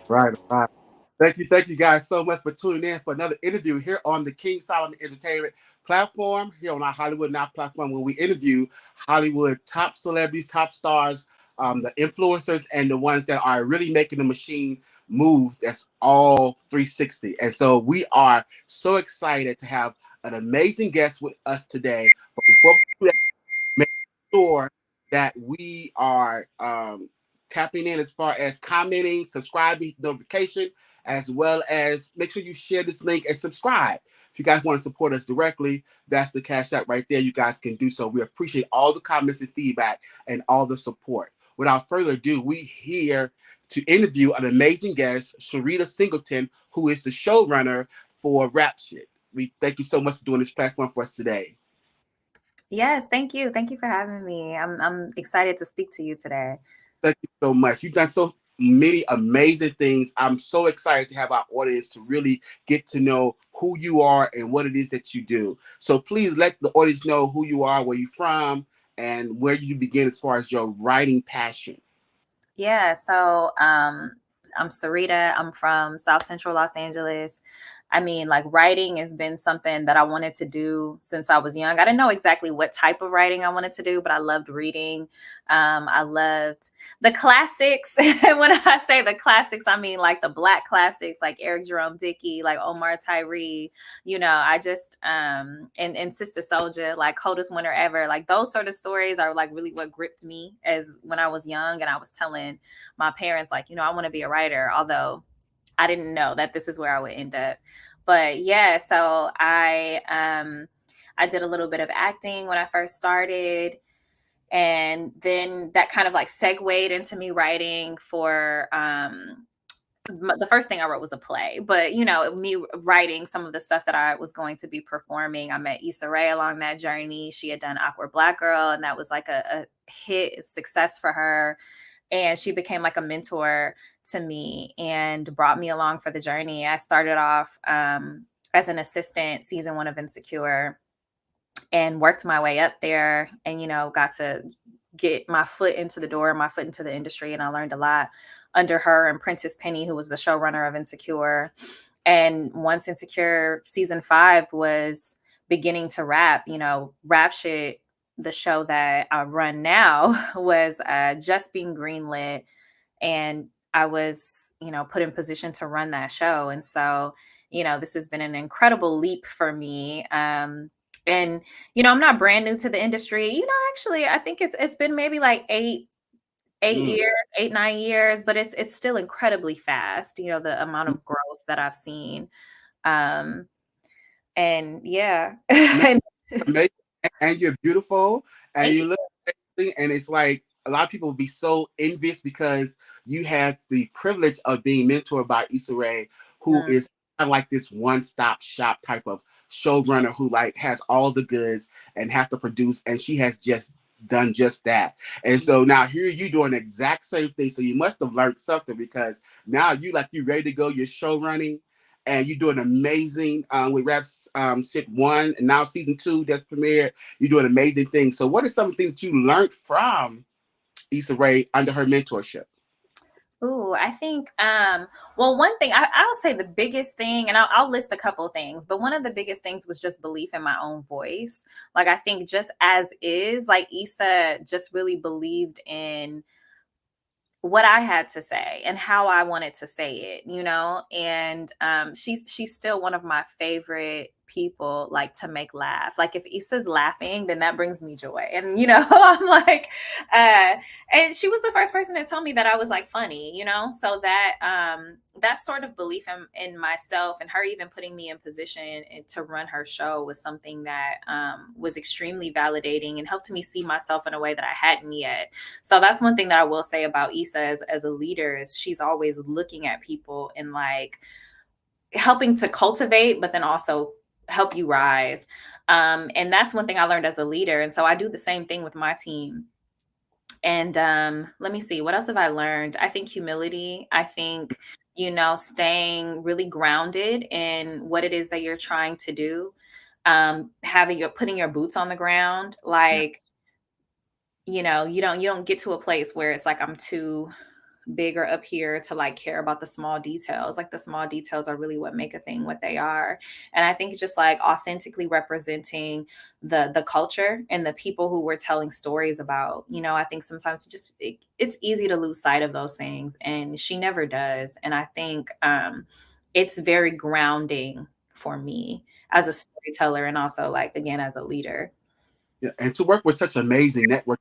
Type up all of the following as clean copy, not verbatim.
Right, right. Thank you guys so much for tuning in for another interview here on the King Solomon Entertainment platform, here on our Hollywood Now platform, where we interview Hollywood top celebrities, top stars, the influencers, and the ones that are really making the machine move. That's all 360. And so we are so excited to have an amazing guest with us today. But before we do that, make sure that we are tapping in as far as commenting, subscribing, notification, as well as make sure you share this link and subscribe. If you guys want to support us directly, that's the cash app right there. You guys can do so. We appreciate all the comments and feedback and all the support. Without further ado, we here to interview an amazing guest, Syreeta Singleton, who is the showrunner for Rap Shit. We thank you so much for doing this platform for us today. Yes, thank you. Thank you for having me. I'm excited to speak to you today. Thank you so much. You've done so many amazing things. I'm so excited to have our audience to really get to know who you are and what it is that you do. So please let the audience know who you are, where you're from, and where you begin as far as your writing passion. Yeah, so I'm Syreeta. I'm from South Central Los Angeles. I mean, like writing has been something that I wanted to do since I was young. I didn't know exactly what type of writing I wanted to do, but I loved reading. I loved the classics. And when I say the classics, I mean like the Black classics, like Eric Jerome Dickey, like Omar Tyree. I just and Sister Soldier, like Coldest Winter Ever. Like those sort of stories are like really what gripped me as when I was young, and I was telling my parents, like, I want to be a writer, although I didn't know that this is where I would end up. But yeah, so I did a little bit of acting when I first started. And then that kind of like segued into me writing for the first thing I wrote was a play, but me writing some of the stuff that I was going to be performing. I met Issa Rae along that journey. She had done Awkward Black Girl, and that was like a hit success for her. And she became like a mentor to me and brought me along for the journey. I started off as an assistant season 1 of Insecure and worked my way up there, and got to get my foot into the door, my foot into the industry. And I learned a lot under her and Prentice Penny, who was the showrunner of Insecure. And once Insecure season 5 was beginning to wrap, Rap Shit, the show that I run now, was just being greenlit, and I was, put in position to run that show. And so, this has been an incredible leap for me. And I'm not brand new to the industry. Actually, I think it's been maybe like eight years, 8-9 years, but it's still incredibly fast. The amount of growth that I've seen. And yeah. Amazing. And you're beautiful, and Thank you you. look amazing, and it's like a lot of people would be so envious because you have the privilege of being mentored by Issa Rae, who Mm. is kind of like this one-stop shop type of showrunner who like has all the goods and have to produce, and she has just done just that. And so now here you doing the exact same thing. So you must have learned something, because now you ready to go, you're show running, and you're doing amazing with Raps Shit 1, and now season 2 that's premiered. You're doing amazing things. So what are some things that you learned from Issa Rae under her mentorship? Ooh, I think, well, one thing I'll say the biggest thing, and I'll list a couple of things, but one of the biggest things was just belief in my own voice. Like, I think just as is, like Issa just really believed in what I had to say and how I wanted to say it, and she's still one of my favorite people, like, to make laugh. Like if Issa's laughing, then that brings me joy. And I'm like, and she was the first person to tell me that I was like funny, so that sort of belief in myself, and her even putting me in position to run her show, was something that was extremely validating and helped me see myself in a way that I hadn't yet. So that's one thing that I will say about Issa as a leader, is she's always looking at people and like helping to cultivate, but then also help you rise. And that's one thing I learned as a leader. And so I do the same thing with my team. And let me see, what else have I learned? I think humility. I think, staying really grounded in what it is that you're trying to do. Having your putting your boots on the ground, Yeah. like, you don't get to a place where it's like I'm too bigger up here to like care about the small details. Like the small details are really what make a thing what they are. And I think it's just like authentically representing the culture and the people who we're telling stories about. I think sometimes it's easy to lose sight of those things, and she never does. And I think it's very grounding for me as a storyteller, and also like again as a leader. Yeah, and to work with such amazing network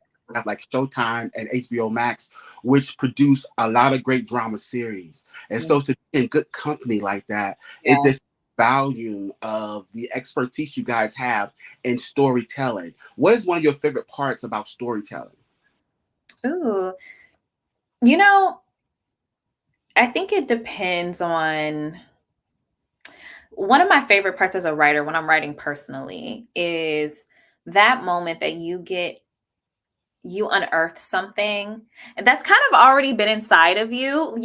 like Showtime and HBO Max, which produce a lot of great drama series, and Yeah. so to be in good company like that, it Yeah. just volume of the expertise you guys have in storytelling. What is one of your favorite parts about storytelling? Ooh. You know, I think it depends on one of my favorite parts as a writer when I'm writing personally is that moment that you unearth something and that's kind of already been inside of you.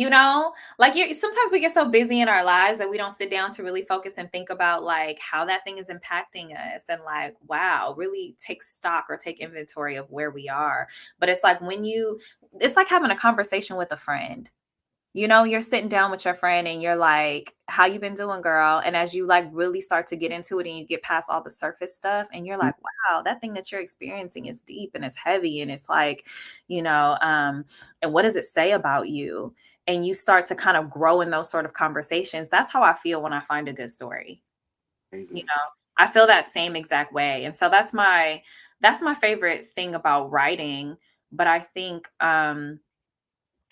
Like sometimes we get so busy in our lives that we don't sit down to really focus and think about like how that thing is impacting us and like wow, really take stock or take inventory of where we are. But it's like it's like having a conversation with a friend. You're sitting down with your friend and you're like, "How you been doing, girl?" And as you like really start to get into it and you get past all the surface stuff and you're like, "Wow, that thing that you're experiencing is deep and it's heavy and it's like, and what does it say about you?" And you start to kind of grow in those sort of conversations. That's how I feel when I find a good story. You Amazing. know, I feel that same exact way. And so that's my favorite thing about writing, but I think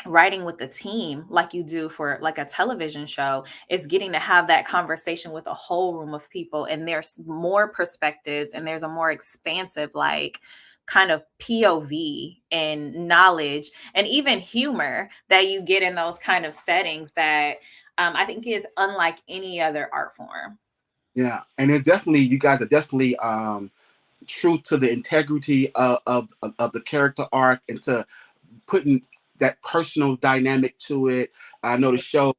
writing with the team like you do for like a television show is getting to have that conversation with a whole room of people, and there's more perspectives and there's a more expansive like kind of POV and knowledge and even humor that you get in those kind of settings that I think is unlike any other art form. Yeah, and it's definitely you guys are definitely true to the integrity of the character arc and to putting that personal dynamic to it. I know the show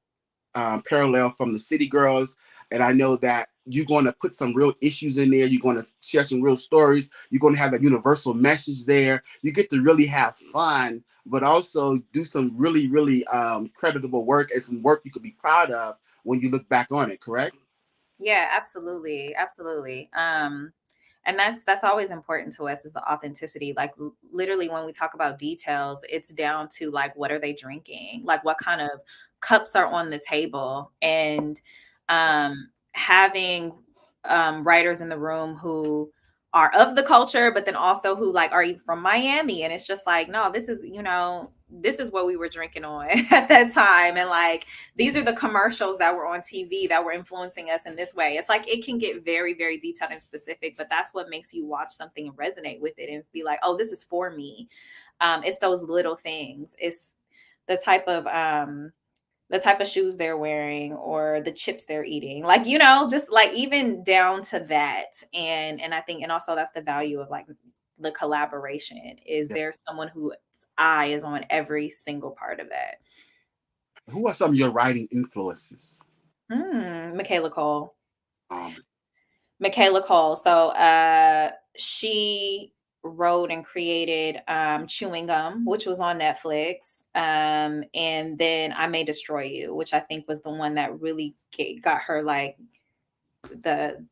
parallel from the City Girls, and I know that you're going to put some real issues in there. You're going to share some real stories. You're going to have that universal message there. You get to really have fun, but also do some really, really creditable work and some work you could be proud of when you look back on it. Correct? Yeah, absolutely, absolutely. And that's always important to us is the authenticity. Like literally, when we talk about details, it's down to like what are they drinking, like what kind of cups are on the table, and having writers in the room who are of the culture, but then also who like are you from Miami, and it's just like no, this is what we were drinking on at that time, and like these are the commercials that were on TV that were influencing us in this way. It's like it can get very, very detailed and specific, but that's what makes you watch something and resonate with it and be like, oh, this is for me. It's those little things. It's the type of the type of shoes they're wearing or the chips they're eating. Like, just like even down to that. And I think and also that's the value of like the collaboration is Yeah. there's someone whose eye is on every single part of that. Who are some of your writing influences? Michaela Cole. Um, Michaela Cole. So she wrote and created Chewing Gum, which was on Netflix. And then I May Destroy You, which I think was the one that really got her like the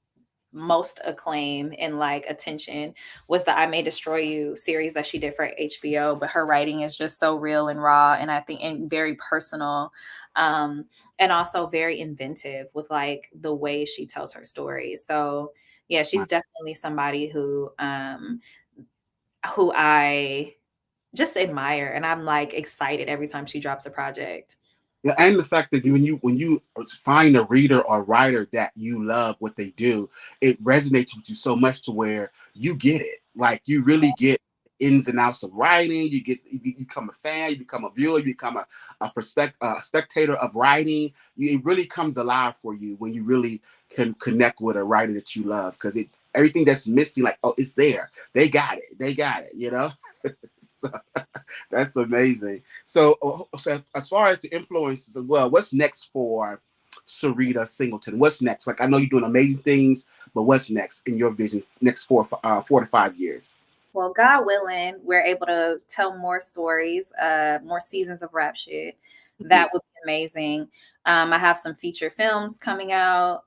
most acclaim and like attention was the I May Destroy You series that she did for HBO. But her writing is just so real and raw, and I think and very personal, um, and also very inventive with like the way she tells her stories. So yeah, she's definitely somebody who I just admire, and I'm like excited every time she drops a project. Yeah, and the fact that when you find a reader or writer that you love what they do, it resonates with you so much to where you get it. Like you really get ins and outs of writing. You become a fan. You become a viewer. You become a spectator of writing. It really comes alive for you when you really can connect with a writer that you love because it everything that's missing, like oh, it's there. They got it. They got it. You know. So, that's amazing. So as far as the influences as well, what's next for Syreeta Singleton? What's next? Like I know you're doing amazing things, but what's next in your vision? Next 4 to 5 years. Well, God willing, we're able to tell more stories, more seasons of rap shit. That would be amazing. I have some feature films coming out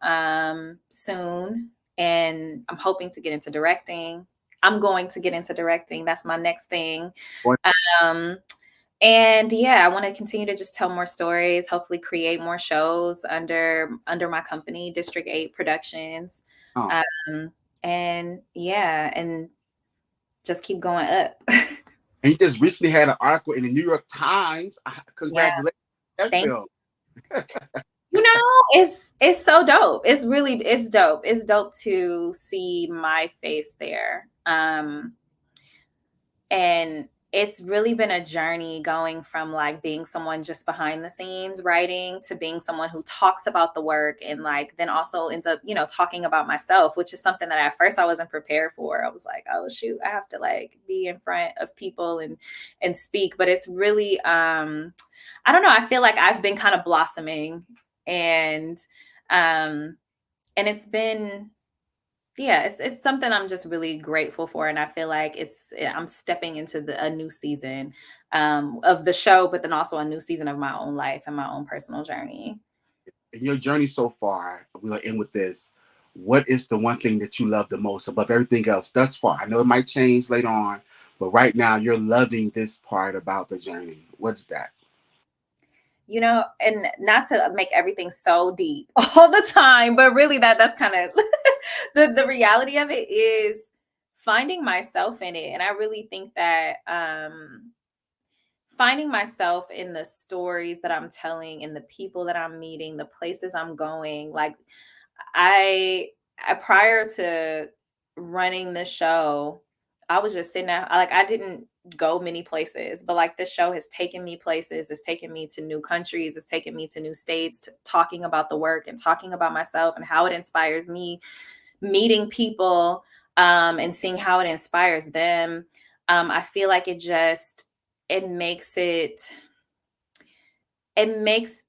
soon, and I'm hoping to get into directing. I'm going to get into directing. That's my next thing. Um, and yeah, I want to continue to just tell more stories, hopefully create more shows under my company, District 8 Productions. Oh. And yeah, and just keep going up. And you just recently had an article in the New York Times. Yeah. Congratulations. Thank you. You know, it's so dope. It's dope. It's dope to see my face there. And it's really been a journey going from like being someone just behind the scenes writing to being someone who talks about the work and like then also ends up, you know, talking about myself, which is something that at first I wasn't prepared for. I was like, oh shoot, I have to like be in front of people and speak. But it's really I don't know, I feel like I've been kind of blossoming and it's been it's something I'm just really grateful for. And I feel like I'm stepping into a new season of the show, but then also a new season of my own life and my own personal journey. In your journey so far, we'll end with this. What is the one thing that you love the most above everything else thus far? I know it might change later on, but right now you're loving this part about the journey. What's that? You know, and not to make everything so deep all the time, but really that's kind of the reality of it is finding myself in it. And I really think that finding myself in the stories that I'm telling, in the people that I'm meeting, the places I'm going. Like I prior to running the show, I was just sitting there, like I didn't go many places, but like this show has taken me places. It's taken me to new countries. It's taken me to new states, talking about the work and talking about myself and how it inspires me, meeting people and seeing how it inspires them. I feel like it makes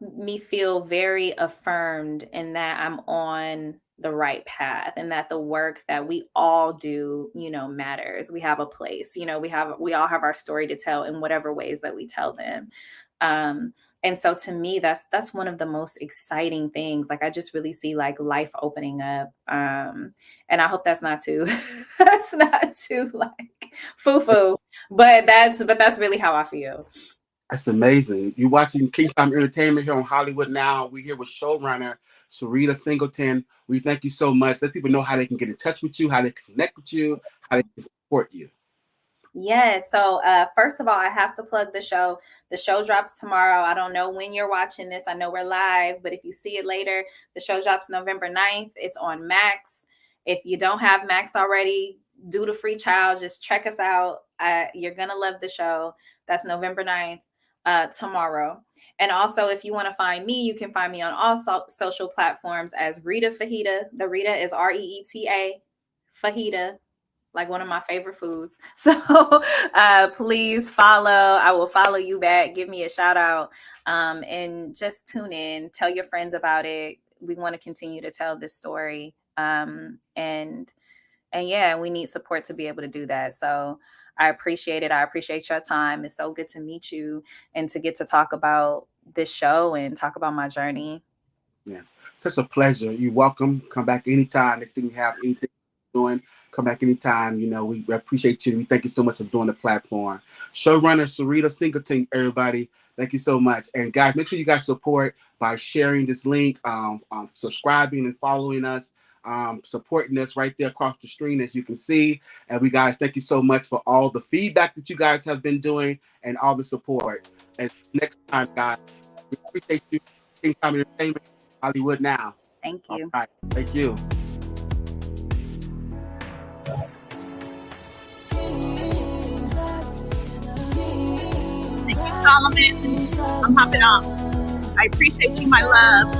me feel very affirmed in that I'm on the right path and that the work that we all do, you know, matters. We have a place, you know, we all have our story to tell in whatever ways that we tell them. And so to me, that's one of the most exciting things. Like I just really see like life opening up. And I hope that's not too that's not too like foo-foo, but that's really how I feel. That's amazing. You're watching Kingstime Entertainment here on Hollywood Now. We're here with showrunner Syreeta Singleton. We thank you so much. Let people know how they can get in touch with you, how they can connect with you, how they can support you. Yes. So first of all, I have to plug the show. The show drops tomorrow. I don't know when you're watching this. I know we're live, but if you see it later, the show drops November 9th. It's on Max. If you don't have Max already, do the free trial. Just check us out. You're going to love the show. That's November 9th, tomorrow. And also, if you want to find me, you can find me on all social platforms as Reeta Fajita. The Rita is Reeta Fajita, like one of my favorite foods. So please follow. I will follow you back. Give me a shout out and just tune in. Tell your friends about it. We want to continue to tell this story. And yeah, we need support to be able to do that. So I appreciate it. I appreciate your time. It's so good to meet you and to get to talk about this show and talk about my journey. Yes, such a pleasure. You're welcome. Come back anytime. If you have anything doing, come back anytime. You know, we appreciate you. We thank you so much for doing the platform. Showrunner Syreeta Singleton, everybody. Thank you so much. And guys, make sure you guys support by sharing this link, subscribing and following us, supporting us right there across the screen, as you can see. And we guys, thank you so much for all the feedback that you guys have been doing and all the support. And next time, guys, we appreciate you. Kingstime Entertainment, Hollywood Now. Thank you. All right. Thank you. Solomon, I'm hopping off. I appreciate you, my love.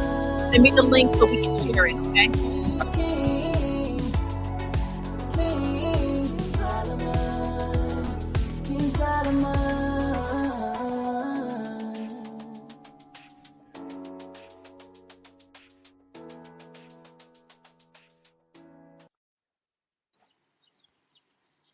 Send me the link so we can share it, okay? inside of my